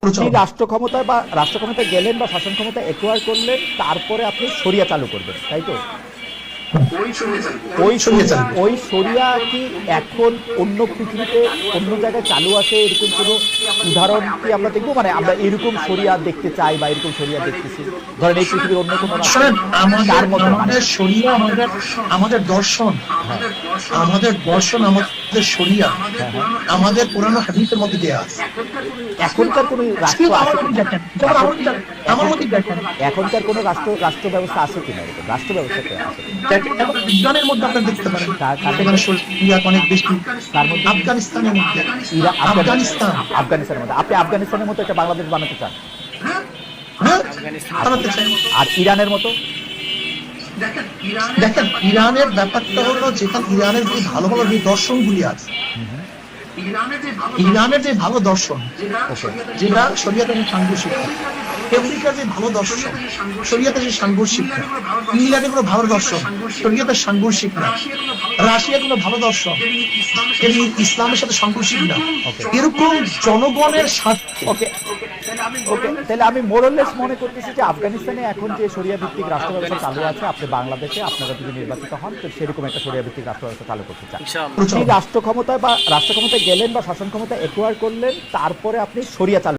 আপনি রাষ্ট্র ক্ষমতায় বা রাষ্ট্র ক্ষমতায় গেলেন বা শাসন ক্ষমতা একোয়ার করলেন, তারপরে আপনি শরিয়া চালু করবেন, তাই তো? ওই শরিয়া কি এখন অন্য পৃথিবীতে অন্য জায়গায় চালু আছে? এরকম কোনো উদাহরণ কি আমরা দেখবো? মানে আমরা এরকম শরিয়া দেখতে চাই বা এরকম শরিয়া দেখতেছি, ধরেন এই পৃথিবীর অন্য কোনো আমাদের শরিয়া আমাদের দর্শন, আমাদের দর্শন, আমাদের শরিয়া আমাদের পুরানো হাদিসের মধ্যে দেয়া আছে। এখনকার কোন রাষ্ট্র আছে আমার মধ্যে দেখেন এখনকার কোন রাষ্ট্র ব্যবস্থা আছে কিনা? এরকম রাষ্ট্র ব্যবস্থা আছে বিজ্ঞানের মধ্যে আপনারা দেখতে পারেন শরিয়া অনেক বেশি। তার মধ্যে আফগানিস্তানের মধ্যে আফগানিস্তানের মধ্যে আপনি আফগানিস্তানের মতো একটা বাংলাদেশ বানাতে চান? হ্যাঁ, বানাতে চাই। আর ইরানের মতো? দেখেন, ইরানের ব্যাপারটা হলো, যেখানে ইরানের যে ভালো ভালো যে দর্শনগুলি আছে, ইরানের যে ভালো দর্শন যেটা শরিয়াতে সাংঘর্ষিক, আমেরিকার যে ভালো দর্শন শরিয়াতে যে সাংঘর্ষিক না, ইংল্যান্ডে কোনো ভালো দর্শন শরিয়াতে সাংঘর্ষিক না, রাশিয়া কোনো ভালো দর্শন ইসলামের সাথে সাংঘর্ষিক না, এরকম জনগণের স্বার্থে। ওকে ওকে, তাহলে আমি মোরলেস মনে করতেছি যে আফগানিস্তানে এখন যে শরিয়া ভিত্তিক রাষ্ট্র ব্যবস্থা চালু আছে, আপনি বাংলাদেশে আপনারা যদি নির্বাচিত হন তো সেরকম একটা শরিয়া ভিত্তিক রাষ্ট্র ব্যবস্থা চালু করতে চান। রাষ্ট্র ক্ষমতায় গেলেন বা শাসন ক্ষমতা একোয়ার করলেন, তারপরে আপনি শরিয়া চালু